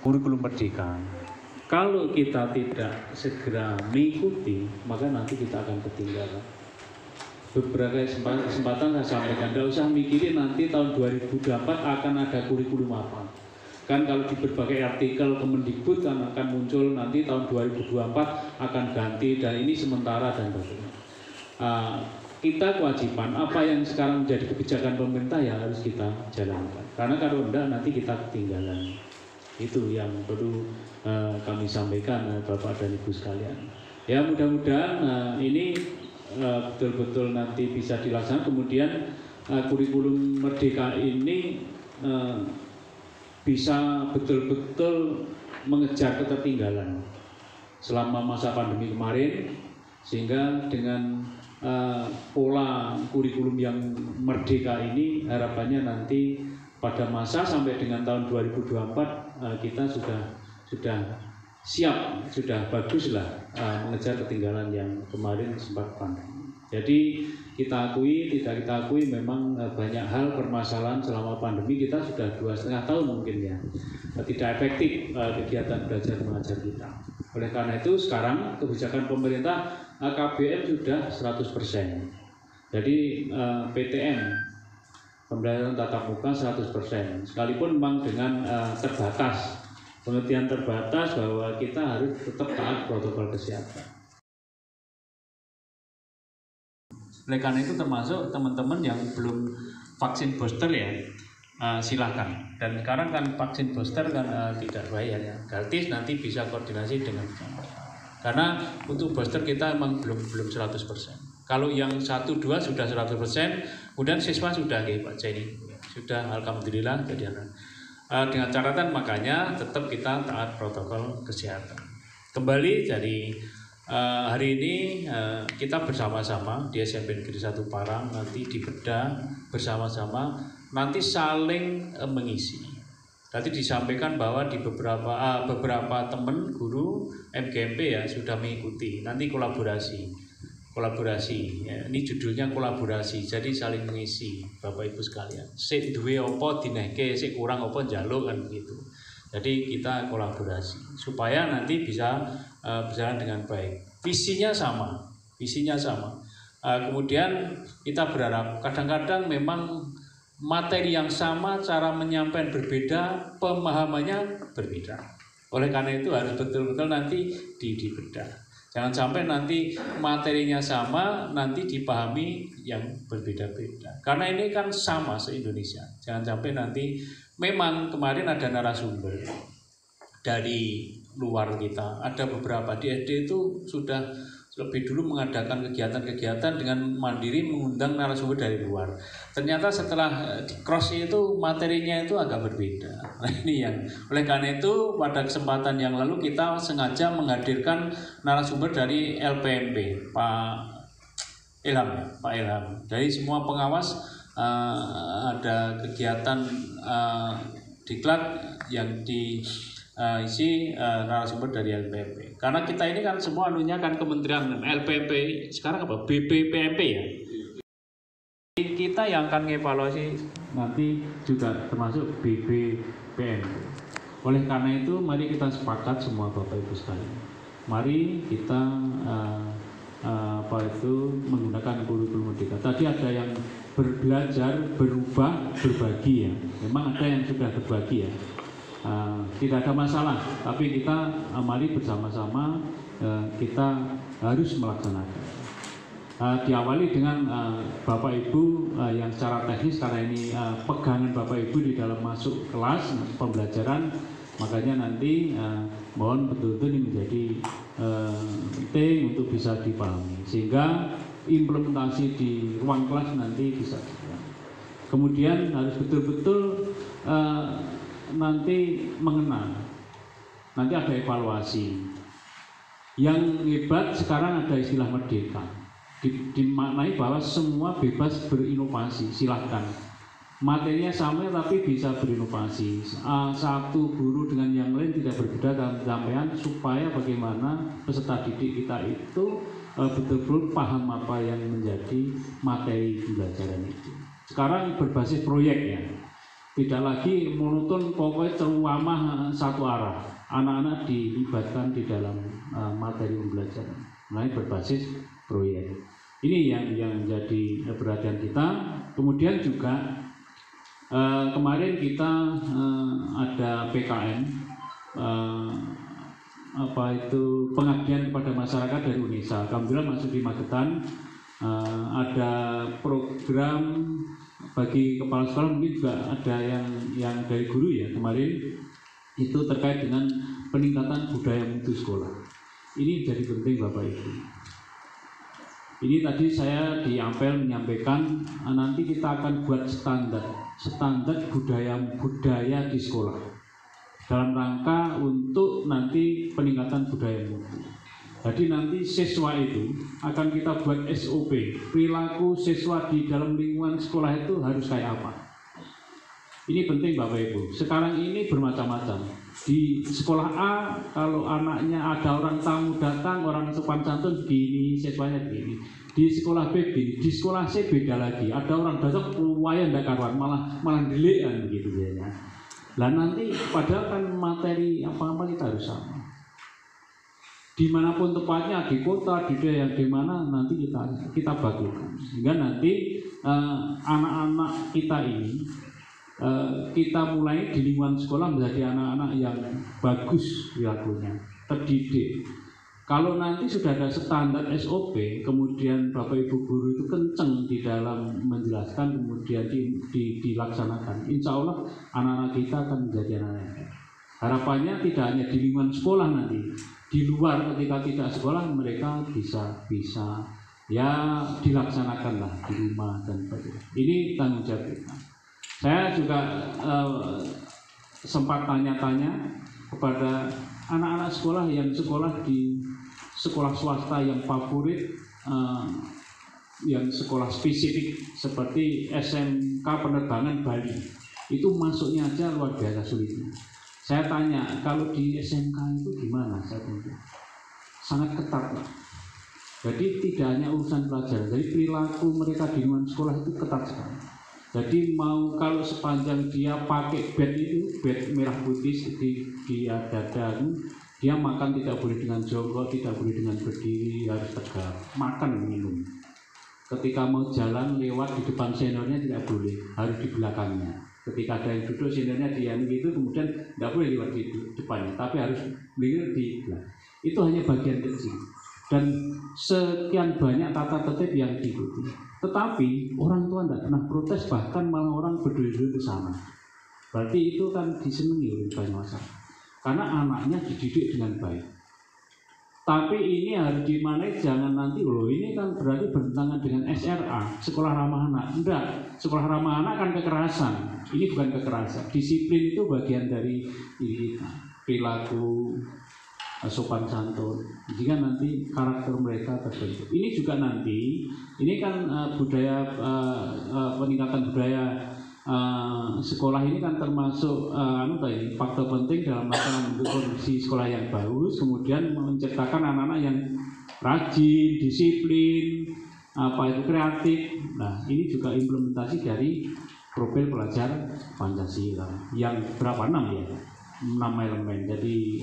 kurikulum merdeka. Kalau kita tidak segera mengikuti, maka nanti kita akan ketinggalan. Beberapa kesempatan saya sampaikan, tidak usah mikirin nanti tahun 2024 akan ada kurikulum apa. Kan kalau di berbagai artikel Kemendikbud kan akan muncul nanti tahun 2024 akan ganti dan ini sementara dan sebagainya. Kita kewajiban apa yang sekarang menjadi kebijakan pemerintah ya harus kita jalankan. Karena kalau tidak nanti kita ketinggalan. Itu yang perlu kami sampaikan Bapak dan Ibu sekalian. Ya mudah-mudahan ini betul-betul nanti bisa dilaksanakan. Kemudian kurikulum merdeka ini bisa betul-betul mengejar ketertinggalan selama masa pandemi kemarin, sehingga dengan pola kurikulum yang merdeka ini harapannya nanti pada masa sampai dengan tahun 2024 kita sudah siap, sudah baguslah mengejar ketinggalan yang kemarin sempat pandemi. Jadi kita akui, tidak kita akui memang banyak hal permasalahan selama pandemi kita sudah 2,5 tahun mungkin ya tidak efektif kegiatan belajar mengajar kita. Oleh karena itu sekarang kebijakan pemerintah KBM sudah 100%. Jadi PTM pembelajaran tatap muka 100%. Sekalipun memang dengan terbatas. Pengertian terbatas bahwa kita harus tetap taat protokol kesehatan. Oleh karena itu termasuk teman-teman yang belum vaksin booster ya silakan. Dan sekarang kan vaksin booster kan tidak bayar ya, gratis, nanti bisa koordinasi dengan karena untuk booster kita memang belum 100%. Kalau yang 1-2 sudah 100%, kemudian siswa sudah kayak Pak Jenny sudah alhamdulillah jadi dengan catatan makanya tetap kita taat protokol kesehatan. Kembali jadi hari ini kita bersama-sama di SMP Negeri 1 Parang nanti dibedah bersama-sama, nanti saling mengisi. Tadi disampaikan bahwa di beberapa teman guru MGMP ya sudah mengikuti, nanti kolaborasi ya. Ini judulnya kolaborasi, jadi saling mengisi Bapak Ibu sekalian. Sik duwe apa dinehke, sik kurang apa njaluk kan begitu. Jadi kita kolaborasi supaya nanti bisa berjalan dengan baik. Visinya sama. Kemudian kita berharap kadang-kadang memang materi yang sama, cara menyampaikan berbeda, pemahamannya berbeda. Oleh karena itu harus betul-betul nanti dibedah. Jangan sampai nanti materinya sama, nanti dipahami yang berbeda-beda. Karena ini kan sama se-Indonesia. Jangan sampai nanti memang kemarin ada narasumber dari luar kita. Ada beberapa di SD itu sudah lebih dulu mengadakan kegiatan-kegiatan dengan mandiri mengundang narasumber dari luar. Ternyata setelah di cross itu materinya itu agak berbeda. Nah ini yang oleh karena itu pada kesempatan yang lalu kita sengaja menghadirkan narasumber dari LPMP Pak Ilham. Dari semua pengawas ada kegiatan diklat yang isi narasumber dari LPMP. Karena kita ini kan semua anunya kan kementerian LPMP sekarang apa? BPPMP ya. Kita yang akan mengevaluasi nanti juga termasuk BPPMP. Oleh karena itu mari kita sepakat semua Bapak Ibu sekalian. Mari kita menggunakan kurikulum merdeka. Tadi ada yang berbelajar, berubah, berbagi ya. Memang ada yang sudah berbagi ya. Tidak ada masalah, tapi kita mari bersama-sama kita harus melaksanakan. Diawali dengan Bapak Ibu yang secara teknis karena ini pegangan Bapak Ibu di dalam masuk kelas pembelajaran, makanya nanti mohon betul-betul ini menjadi penting untuk bisa dipahami sehingga implementasi di ruang kelas nanti bisa. Kemudian harus betul-betul nanti mengenal, nanti ada evaluasi. Yang hebat sekarang ada istilah merdeka, dimaknai bahwa semua bebas berinovasi, silahkan. Materinya sama tapi bisa berinovasi. Satu guru dengan yang lain tidak berbeda dalam penyampaian supaya bagaimana peserta didik kita itu betul-betul paham apa yang menjadi materi pembelajaran itu. Sekarang berbasis proyek ya. Tidak lagi monoton, pokoknya teruamah satu arah. Anak-anak dilibatkan di dalam materi pembelajaran, mulai berbasis proyek. Ini yang jadi perhatian kita. Kemudian juga kemarin kita ada PKN, pengabdian kepada masyarakat dari UNESA. Alhamdulillah masuk di Magetan. Ada program bagi kepala sekolah, mungkin juga ada yang dari guru ya kemarin, itu terkait dengan peningkatan budaya mutu sekolah. Ini jadi penting Bapak Ibu. Ini tadi saya di Ampel menyampaikan nanti kita akan buat standar budaya di sekolah dalam rangka untuk nanti peningkatan budaya mutu. Jadi nanti siswa itu akan kita buat SOP, perilaku siswa di dalam lingkungan sekolah itu harus kayak apa. Ini penting Bapak Ibu. Sekarang ini bermacam-macam. Di sekolah A, kalau anaknya ada orang tamu datang, orang sopan santun begini, siswanya begini. Di sekolah B begini, di sekolah C beda lagi. Ada orang datang lumayan tidak karuan, malah dilihat gitu ya. Lah nanti padahal kan materi apa-apa kita harus sama. Dimanapun tempatnya, di kota, di daerah, di mana nanti kita bagikan. Sehingga nanti anak-anak kita ini kita mulai di lingkungan sekolah menjadi anak-anak yang bagus perilakunya, terdidik. Kalau nanti sudah ada standar SOP, kemudian Bapak Ibu guru itu kenceng di dalam menjelaskan, kemudian dilaksanakan, insya Allah anak-anak kita akan menjadi anak-anak. Harapannya tidak hanya di lingkungan sekolah nanti, di luar ketika tidak sekolah mereka bisa ya dilaksanakanlah di rumah dan sebagainya. Ini tanggung jawab kita. Saya juga sempat tanya-tanya kepada anak-anak sekolah yang sekolah di sekolah swasta yang favorit, yang sekolah spesifik seperti SMK Penerbangan Bali, itu masuknya aja luar biasa sulitnya. Saya tanya, kalau di SMK itu gimana? Saya tanya, sangat ketat Pak. Jadi tidak hanya urusan pelajaran, jadi perilaku mereka di lingkungan sekolah itu ketat sekali. Jadi mau kalau sepanjang dia pakai bed merah putih di dada, dia makan tidak boleh dengan jongkok, tidak boleh dengan berdiri, harus tegak, makan minum. Ketika mau jalan lewat di depan seniornya tidak boleh, harus di belakangnya. Ketika ada yang duduk seniornya dia gitu, kemudian tidak boleh lewat di depannya, tapi harus berdiri di belakang. Itu hanya bagian kecil dan sekian banyak tata tertib yang diikuti. Tetapi orang tua tidak pernah protes, bahkan malah orang berdiri-diri ke sana. Berarti itu kan disenangi oleh banyak masyarakat karena anaknya dididik dengan baik. Tapi ini harus dimanage, jangan nanti ini kan berarti bertentangan dengan SRA, sekolah ramah anak. Enggak, sekolah ramah anak kan kekerasan. Ini bukan kekerasan. Disiplin itu bagian dari perilaku sopan santun. Jika nanti karakter mereka terbentuk. Ini juga nanti, ini kan budaya peningkatan budaya sekolah ini kan termasuk faktor penting dalam rangka membentuk kondisi sekolah yang bagus, kemudian menciptakan anak-anak yang rajin, disiplin, kreatif. Nah, ini juga implementasi dari profil pelajar Pancasila yang berapa 6 ya? 6 elemen. Jadi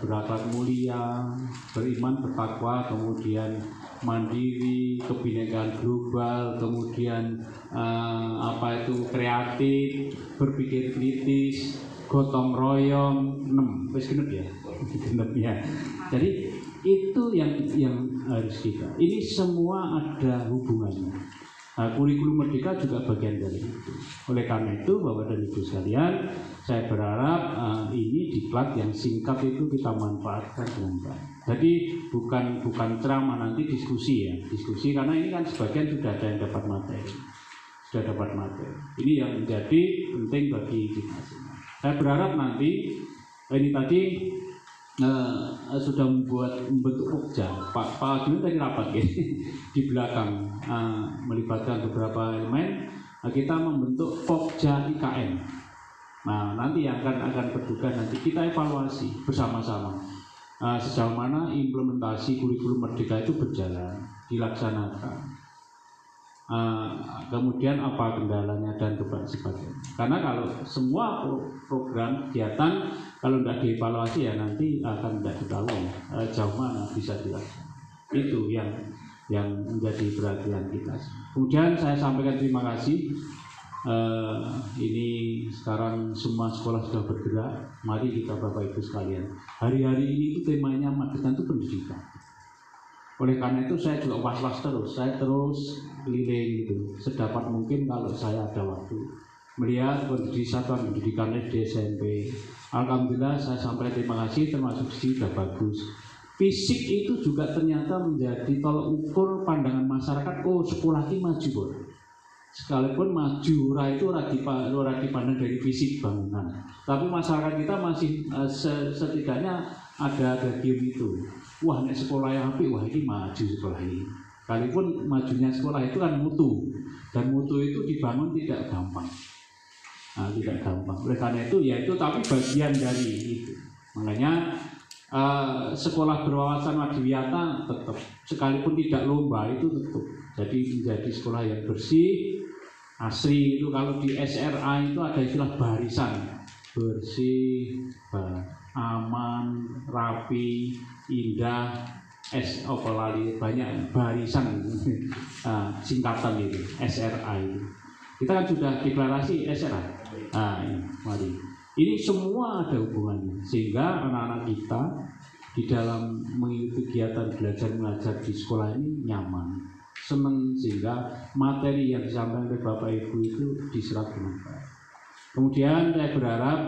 berakhlak mulia, beriman, bertakwa, kemudian mandiri, kebinekaan global, kemudian kreatif, berpikir kritis, gotong royong, 6 wis genep ya. Genep ya. Jadi itu yang harus kita. Ini semua ada hubungannya. Kurikulum Merdeka juga bagian dari itu. Oleh karena itu, Bapak dan Ibu sekalian, saya berharap ini diklat yang singkat itu kita manfaatkan dengan baik. Jadi bukan ceramah, nanti diskusi ya, diskusi karena ini kan sebagian sudah ada yang dapat materi, Ini yang menjadi penting bagi kita semua. Saya berharap nanti ini tadi sudah membentuk Pokja. Pak Agil tadi rapat ya, di belakang melibatkan beberapa elemen. Kita membentuk Pokja IKN. Nah, nanti yang akan bertugas nanti kita evaluasi bersama-sama sejauh mana implementasi kurikulum Merdeka itu berjalan, dilaksanakan. kemudian apa kendalanya dan sebagainya. Karena kalau semua program kegiatan kalau tidak dievaluasi ya nanti akan tidak diketahui jauh mana bisa dilakukan. Itu yang menjadi perhatian kita. Kemudian saya sampaikan terima kasih. Ini sekarang semua sekolah sudah bergerak. Mari kita Bapak Ibu sekalian. Hari-hari ini itu temanya Magetan itu pendidikan. Oleh karena itu saya juga was-was terus. Saya terus keliling gitu. Sedapat mungkin kalau saya ada waktu melihat kondisi satuan pendidikan SD SMP. Alhamdulillah saya sampaikan terima kasih, termasuk sudah bagus. Fisik itu juga ternyata menjadi tolak ukur pandangan masyarakat. Oh, sekolah ini maju, Bro. Sekalipun maju itu ora dipandang dari fisik bangunan, tapi masyarakat kita masih setidaknya ada game itu. Wah, nek sekolah yang apik, wah ini maju sekolah ini. Sekalipun majunya sekolah itu kan mutu, dan mutu itu dibangun tidak gampang. Tidak gampang. Oleh karena itu ya itu tapi bagian dari itu. Makanya sekolah berwawasan Madiwiyata tetap, sekalipun tidak lomba itu tetap. Jadi menjadi sekolah yang bersih, asri. Itu kalau di SRA itu ada istilah barisan, bersih, aman, rapi, indah, banyak barisan, singkatan itu SRA itu. Kita kan sudah deklarasi SRA. Mari. Ini semua ada hubungannya, sehingga anak-anak kita di dalam mengikuti kegiatan belajar mengajar di sekolah ini nyaman, senang, sehingga materi yang disampaikan oleh Bapak Ibu itu diserap dengan baik. Kemudian saya berharap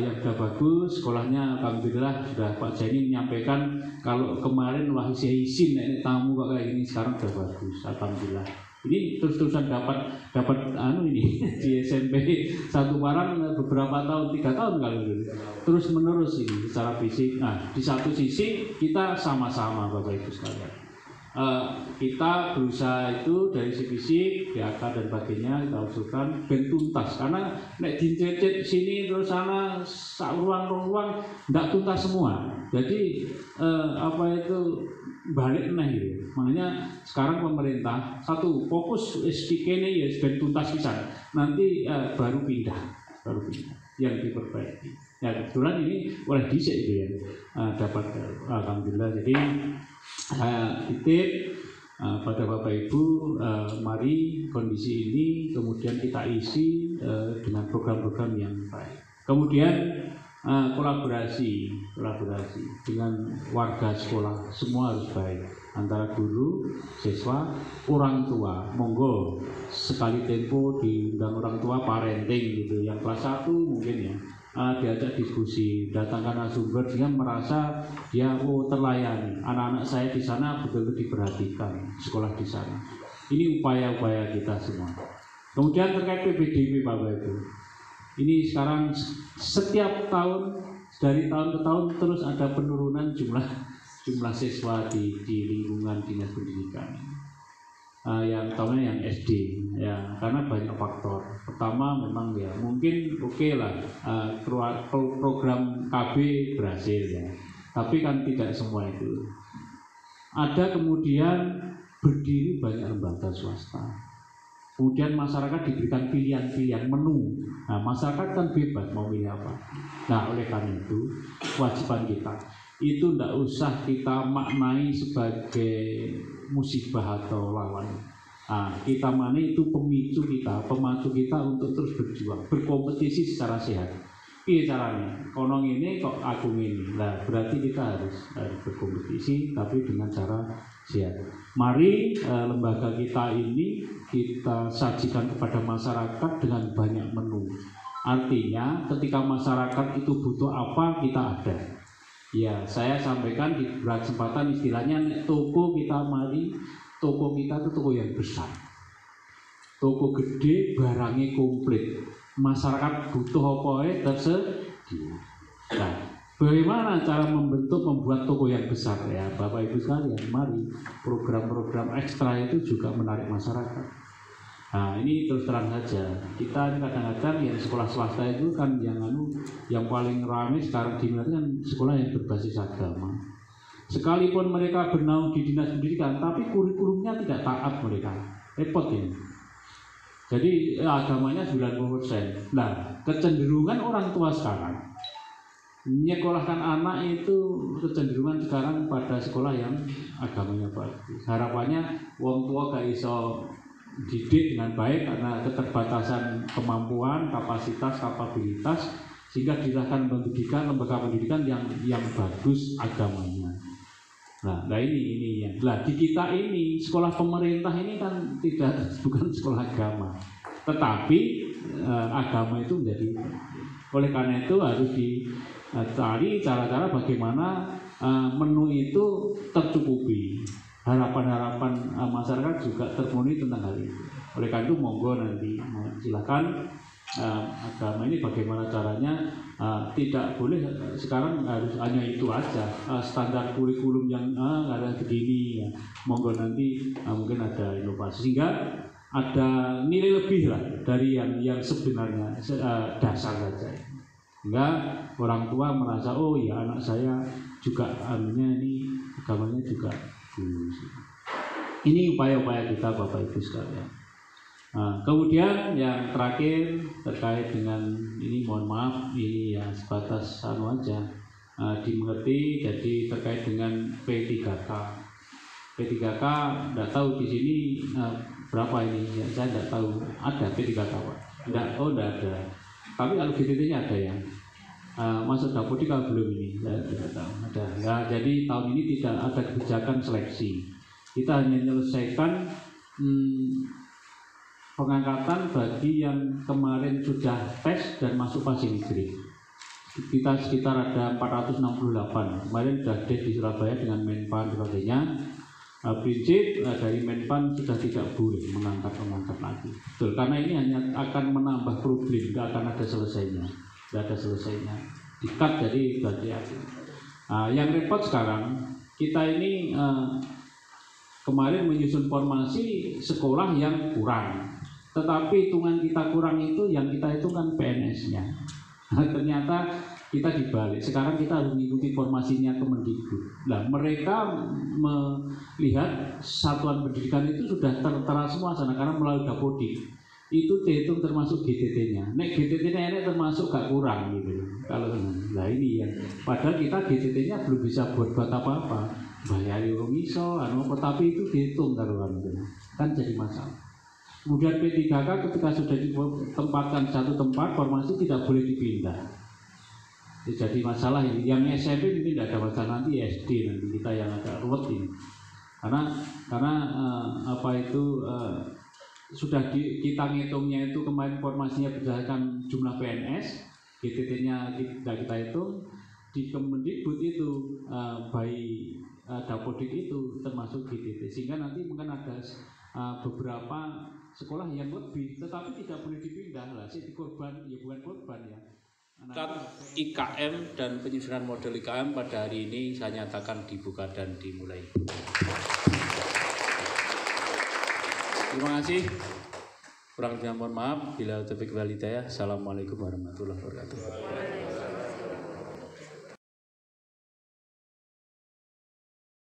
yang sudah bagus, sekolahnya alhamdulillah sudah Pak Jani menyampaikan kalau kemarin wah izin tamu kok kayak ini, sekarang sudah bagus, alhamdulillah. Ini terus-terusan dapat ini di SMP 1 Parang beberapa tahun, 3 tahun kali ini. Terus menerus ini secara fisik. Nah, di satu sisi kita sama-sama Bapak Ibu sekalian. Kita berusaha itu dari sisi fisik, BAK dan sebagainya kita usulkan ben tuntas, karena nek dincecet sini terus sana sak ruang ndak tuntas semua. Jadi balik gitu. Makanya sekarang pemerintah satu fokus SDK ini ya ben tuntas pisan. Nanti baru pindah yang diperbaiki. Ya kebetulan ini oleh dhisik itu ya dapat alhamdulillah. Jadi saya titip pada Bapak Ibu, mari kondisi ini kemudian kita isi dengan program-program yang baik. Kemudian kolaborasi dengan warga sekolah, semua harus baik, antara guru, siswa, orang tua. Monggo sekali tempo diundang orang tua parenting gitu, yang kelas 1 mungkin ya diajak diskusi, datangkan narasumber, dia merasa dia terlayani. Anak-anak saya di sana betul-betul diperhatikan, sekolah di sana. Ini upaya-upaya kita semua. Kemudian terkait PPDB Bapak Ibu, ini sekarang setiap tahun dari tahun ke tahun terus ada penurunan jumlah siswa di lingkungan dinas pendidikan. Yang tahunya yang SD ya, karena banyak faktor. Pertama memang ya mungkin oke lah program KB berhasil ya, tapi kan tidak semua itu. Ada kemudian berdiri banyak lembaga swasta. Kemudian masyarakat diberikan pilihan-pilihan menu. Nah, masyarakat kan bebas mau pilih apa. Nah, oleh karena itu kewajiban kita itu tidak usah kita maknai sebagai musibah atau lawan. Nah, kita mana itu pemicu kita, pemacu kita untuk terus berjuang, berkompetisi secara sehat. Iya caranya, konong ini kok aku ini. Nah, berarti kita harus berkompetisi tapi dengan cara sehat. Mari lembaga kita ini kita sajikan kepada masyarakat dengan banyak menu. Artinya ketika masyarakat itu butuh apa, kita ada. Ya, saya sampaikan di kesempatan istilahnya toko kita, mari toko kita itu toko yang besar. Toko gede, barangnya komplit. Masyarakat butuh apa tersedia. Nah, bagaimana cara membuat toko yang besar ya Bapak Ibu sekalian? Mari program-program ekstra itu juga menarik masyarakat. Nah, ini terus terang saja. Kita kadang-kadang yang sekolah swasta itu kan yang paling ramai sekarang diminati kan sekolah yang berbasis agama. Sekalipun mereka bernaung di dinas pendidikan, tapi kurikulumnya tidak taat mereka. repot ini. Jadi agamanya 90%. Nah, kecenderungan orang tua sekarang menyekolahkan anak itu kecenderungan sekarang pada sekolah yang agamanya bagus. Harapannya wong tua gak iso didik dengan baik karena keterbatasan kemampuan, kapasitas, sehingga dirahkan lembaga pendidikan yang bagus agamanya. Nah ini ya. Nah di kita ini sekolah pemerintah ini kan bukan sekolah agama, tetapi agama itu menjadi. Oleh karena itu harus dicari cara-cara bagaimana menu itu tercukupi. Harapan-harapan masyarakat juga terpenuhi tentang hal itu. Oleh karena itu monggo nanti silakan agama ini bagaimana caranya. Tidak boleh sekarang harus hanya itu aja standar kurikulum yang ada begini ya. Monggo nanti mungkin ada inovasi sehingga ada nilai lebih lah dari yang sebenarnya dasar saja, sehingga orang tua merasa oh ya anak saya juga ini agamanya juga bagus. Ini upaya-upaya kita Bapak Ibu sekalian. Kemudian yang terakhir terkait dengan ini, mohon maaf ini ya sebatas aja dimengerti. Jadi terkait dengan P3K. P3K tidak tahu di sini berapa ini ya, saya tidak tahu ada P3K Pak. Tidak ada. Tapi kalau GTT-nya ada ya. Masuk Dapodik kalau belum ini saya tidak tahu ada. Ya, jadi tahun ini tidak ada kebijakan seleksi. Kita hanya menyelesaikan pengangkatan bagi yang kemarin sudah tes dan masuk passing grade. Kita sekitar ada 468. Kemarin sudah tes di Surabaya dengan Menpan dan sebagainya. Prinsip dari Menpan sudah tidak boleh mengangkat lagi. Betul, karena ini hanya akan menambah problem, tidak akan ada selesainya. Dikat jadi berarti. Yang repot sekarang kita ini kemarin menyusun formasi sekolah yang kurang. Tetapi hitungan kita kurang itu yang kita hitungkan PNS-nya. Ternyata kita dibalik. Sekarang kita harus mengikuti formasinya Kemendikbud. Nah, mereka melihat satuan pendidikan itu sudah tertera semua sana karena melalui Dapodik. Itu dihitung termasuk GTT-nya. Nek GTT-nya ini termasuk gak kurang gitu. Kalau nah ini ya. Padahal kita GTT-nya belum bisa buat apa-apa. Bayari orang iso, tapi itu dihitung taruhan itu. Kan jadi masalah. Kemudian P3K ketika sudah ditempatkan satu tempat, formasi tidak boleh dipindah. Jadi masalah ini. Yang SMP ini tidak ada masalah, nanti SD nanti kita yang agak ruwet ini. Karena sudah kita ngitungnya itu kemarin formasinya berdasarkan jumlah PNS, GTT-nya kita hitung. Di Kemendikbud itu Dapodik itu termasuk GTT, sehingga nanti mungkin ada beberapa sekolah yang lebih, tetapi tidak boleh dipindah lah. Jadi korban ya bukan korban ya. IKM dan penyusunan model IKM pada hari ini saya nyatakan dibuka dan dimulai. Terima kasih. Kurang lebih mohon maaf. Bila taufiq wal hidayah. Assalamualaikum warahmatullahi wabarakatuh.